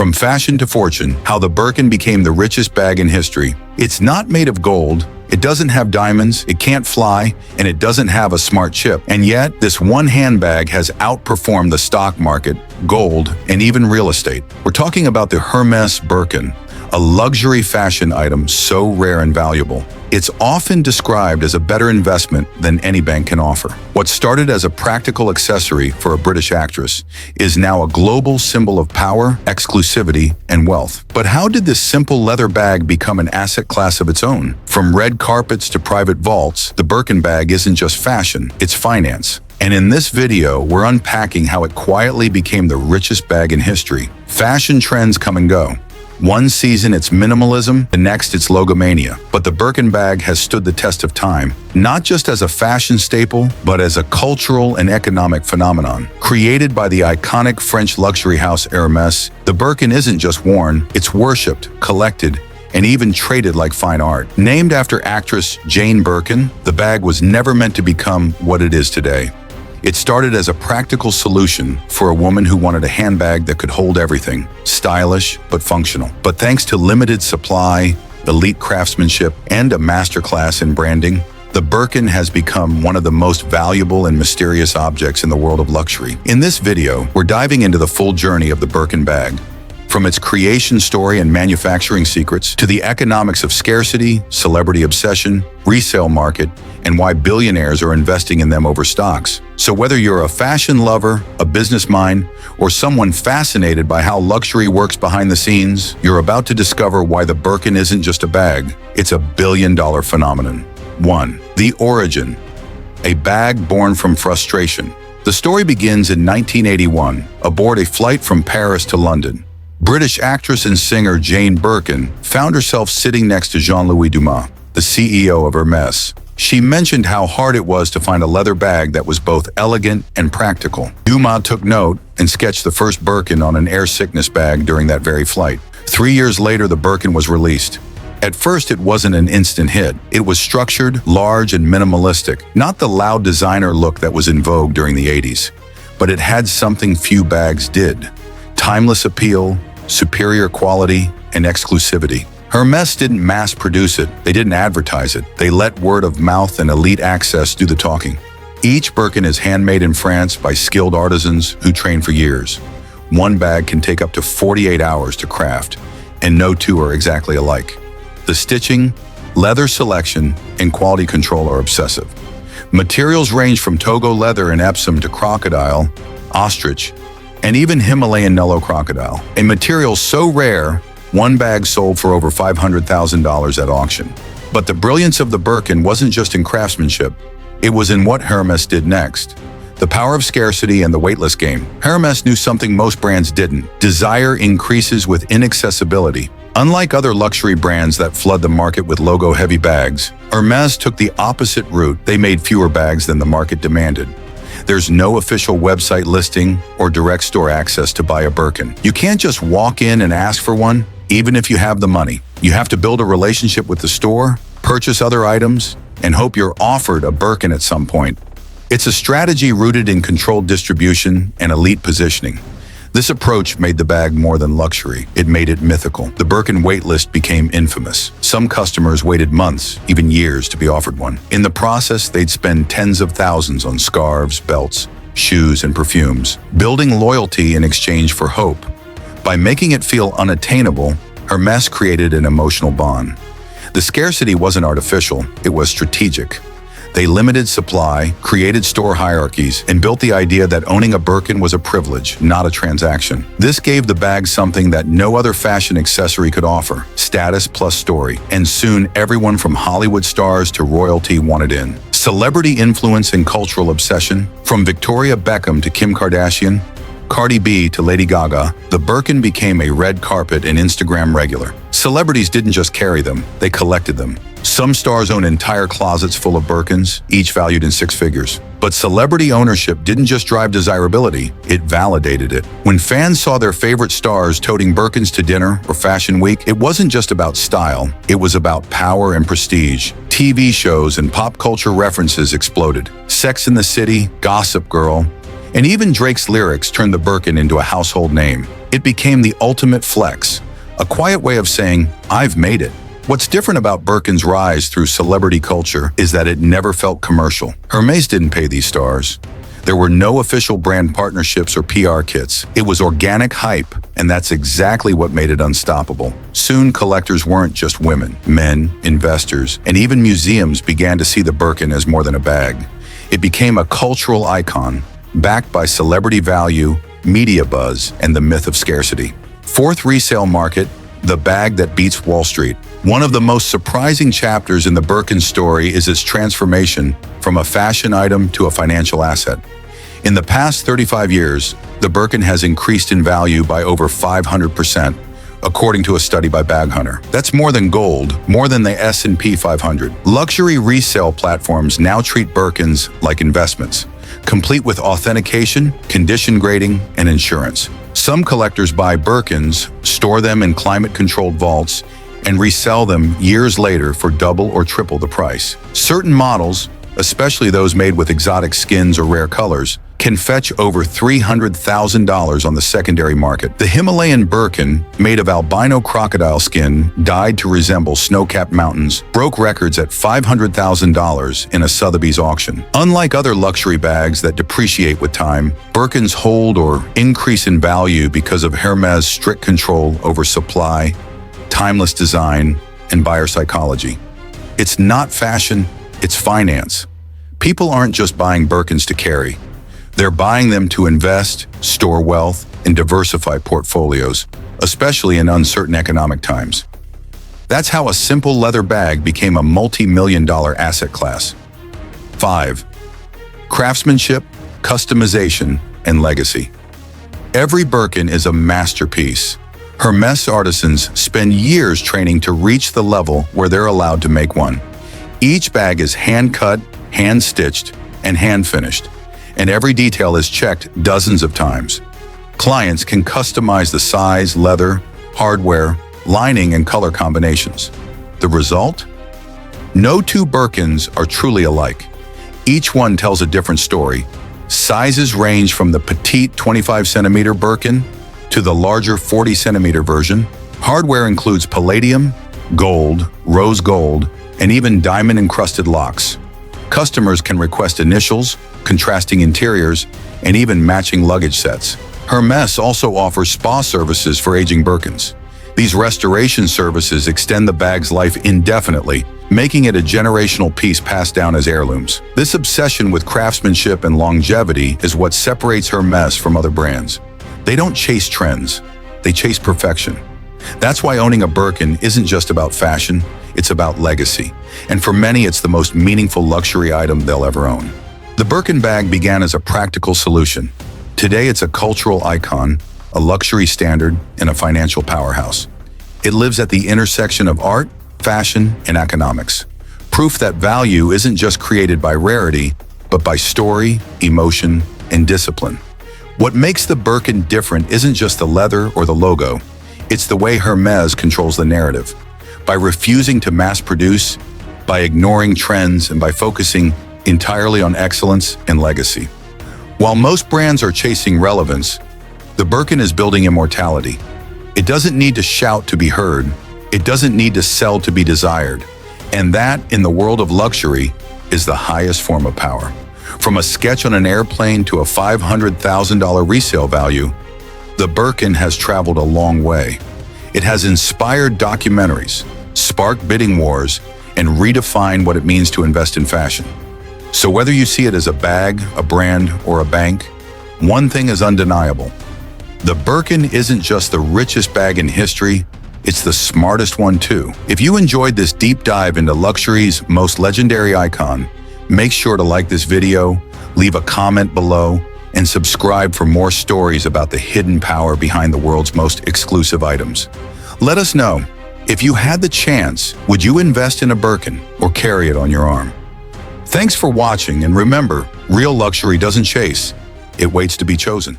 From fashion to fortune, how the Birkin became the richest bag in history. It's not made of gold, it doesn't have diamonds, it can't fly, and it doesn't have a smart chip. And yet, this one handbag has outperformed the stock market, gold, and even real estate. We're talking about the Hermès Birkin, a luxury fashion item so rare and valuable. It's often described as a better investment than any bank can offer. What started as a practical accessory for a British actress is now a global symbol of power, exclusivity, and wealth. But how did this simple leather bag become an asset class of its own? From red carpets to private vaults, the Birkin bag isn't just fashion, it's finance. And in this video, we're unpacking how it quietly became the richest bag in history. Fashion trends come and go. One season it's minimalism, the next it's logomania. But the Birkin bag has stood the test of time, not just as a fashion staple, but as a cultural and economic phenomenon. Created by the iconic French luxury house Hermès, the Birkin isn't just worn, it's worshipped, collected, and even traded like fine art. Named after actress Jane Birkin, the bag was never meant to become what it is today. It started as a practical solution for a woman who wanted a handbag that could hold everything, stylish but functional. But thanks to limited supply, elite craftsmanship, and a masterclass in branding, the Birkin has become one of the most valuable and mysterious objects in the world of luxury. In this video, we're diving into the full journey of the Birkin bag, from its creation story and manufacturing secrets to the economics of scarcity, celebrity obsession, resale market, and why billionaires are investing in them over stocks. So whether you're a fashion lover, a business mind, or someone fascinated by how luxury works behind the scenes, you're about to discover why the Birkin isn't just a bag, it's a billion-dollar phenomenon. 1. The origin. A bag born from frustration. The story begins in 1981, aboard a flight from Paris to London. British actress and singer Jane Birkin found herself sitting next to Jean-Louis Dumas, the CEO of Hermès. She mentioned how hard it was to find a leather bag that was both elegant and practical. Dumas took note and sketched the first Birkin on an airsickness bag during that very flight. 3 years later, the Birkin was released. At first, it wasn't an instant hit. It was structured, large, and minimalistic, not the loud designer look that was in vogue during the 80s. But it had something few bags did: timeless appeal, superior quality, and exclusivity. Hermès didn't mass produce it, they didn't advertise it, they let word of mouth and elite access do the talking. Each Birkin is handmade in France by skilled artisans who train for years. One bag can take up to 48 hours to craft, and no two are exactly alike. The stitching, leather selection, and quality control are obsessive. Materials range from Togo leather and Epsom to crocodile, ostrich, and even Himalayan Nello crocodile. A material so rare, one bag sold for over $500,000 at auction. But the brilliance of the Birkin wasn't just in craftsmanship, it was in what Hermès did next. The power of scarcity and the weightless game. Hermès knew something most brands didn't. Desire increases with inaccessibility. Unlike other luxury brands that flood the market with logo-heavy bags, Hermès took the opposite route. They made fewer bags than the market demanded. There's no official website listing or direct store access to buy a Birkin. You can't just walk in and ask for one, even if you have the money. You have to build a relationship with the store, purchase other items, and hope you're offered a Birkin at some point. It's a strategy rooted in controlled distribution and elite positioning. This approach made the bag more than luxury, it made it mythical. The Birkin waitlist became infamous. Some customers waited months, even years, to be offered one. In the process, they'd spend tens of thousands on scarves, belts, shoes, and perfumes, building loyalty in exchange for hope. By making it feel unattainable, Hermès created an emotional bond. The scarcity wasn't artificial, it was strategic. They limited supply, created store hierarchies, and built the idea that owning a Birkin was a privilege, not a transaction. This gave the bag something that no other fashion accessory could offer: status plus story. And soon, everyone from Hollywood stars to royalty wanted in. Celebrity influence and cultural obsession. From Victoria Beckham to Kim Kardashian, Cardi B to Lady Gaga, the Birkin became a red carpet and Instagram regular. Celebrities didn't just carry them, they collected them. Some stars own entire closets full of Birkins, each valued in 6 figures. But celebrity ownership didn't just drive desirability, it validated it. When fans saw their favorite stars toting Birkins to dinner or fashion week, it wasn't just about style, it was about power and prestige. TV shows and pop culture references exploded. Sex and the City, Gossip Girl, And even Drake's lyrics turned the Birkin into a household name. It became the ultimate flex, a quiet way of saying, "I've made it." What's different about Birkin's rise through celebrity culture is that it never felt commercial. Hermès didn't pay these stars. There were no official brand partnerships or PR kits. It was organic hype, and that's exactly what made it unstoppable. Soon, collectors weren't just women. Men, investors, and even museums began to see the Birkin as more than a bag. It became a cultural icon, backed by celebrity value, media buzz, and the myth of scarcity. Fourth resale market, the bag that beats Wall Street. One of the most surprising chapters in the Birkin story is its transformation from a fashion item to a financial asset. In the past 35 years, the Birkin has increased in value by over 500%, according to a study by Bag Hunter. That's more than gold, more than the S&P 500. Luxury resale platforms now treat Birkins like investments, complete with authentication, condition grading, and insurance. Some collectors buy Birkins, store them in climate-controlled vaults, and resell them years later for double or triple the price. Certain models, especially those made with exotic skins or rare colors, can fetch over $300,000 on the secondary market. The Himalayan Birkin, made of albino crocodile skin dyed to resemble snow-capped mountains, broke records at $500,000 in a Sotheby's auction. Unlike other luxury bags that depreciate with time, Birkins hold or increase in value because of Hermès' strict control over supply, timeless design, and buyer psychology. It's not fashion, it's finance. People aren't just buying Birkins to carry. They're buying them to invest, store wealth, and diversify portfolios, especially in uncertain economic times. That's how a simple leather bag became a multi-million-dollar asset class. 5. Craftsmanship, customization, and legacy. Every Birkin is a masterpiece. Hermès artisans spend years training to reach the level where they're allowed to make one. Each bag is hand-cut, hand-stitched, and hand-finished, and every detail is checked dozens of times. Clients can customize the size, leather, hardware, lining, and color combinations. The result? No two Birkins are truly alike. Each one tells a different story. Sizes range from the petite 25-centimeter Birkin to the larger 40-centimeter version. Hardware includes palladium, gold, rose gold, and even diamond-encrusted locks. Customers can request initials, contrasting interiors, and even matching luggage sets. Hermès also offers spa services for aging Birkins. These restoration services extend the bag's life indefinitely, making it a generational piece passed down as heirlooms. This obsession with craftsmanship and longevity is what separates Hermès from other brands. They don't chase trends, they chase perfection. That's why owning a Birkin isn't just about fashion, it's about legacy. And for many, it's the most meaningful luxury item they'll ever own. The Birkin bag began as a practical solution. Today, it's a cultural icon, a luxury standard, and a financial powerhouse. It lives at the intersection of art, fashion, and economics. Proof that value isn't just created by rarity, but by story, emotion, and discipline. What makes the Birkin different isn't just the leather or the logo. It's the way Hermès controls the narrative. By refusing to mass produce, by ignoring trends, and by focusing entirely on excellence and legacy. While most brands are chasing relevance, the Birkin is building immortality. It doesn't need to shout to be heard. It doesn't need to sell to be desired. And that, in the world of luxury, is the highest form of power. From a sketch on an airplane to a $500,000 resale value, the Birkin has traveled a long way. It has inspired documentaries, sparked bidding wars, and redefined what it means to invest in fashion. So whether you see it as a bag, a brand, or a bank, one thing is undeniable. The Birkin isn't just the richest bag in history, it's the smartest one too. If you enjoyed this deep dive into luxury's most legendary icon, make sure to like this video, leave a comment below, and subscribe for more stories about the hidden power behind the world's most exclusive items. Let us know, if you had the chance, would you invest in a Birkin or carry it on your arm? Thanks for watching, and remember, real luxury doesn't chase, it waits to be chosen.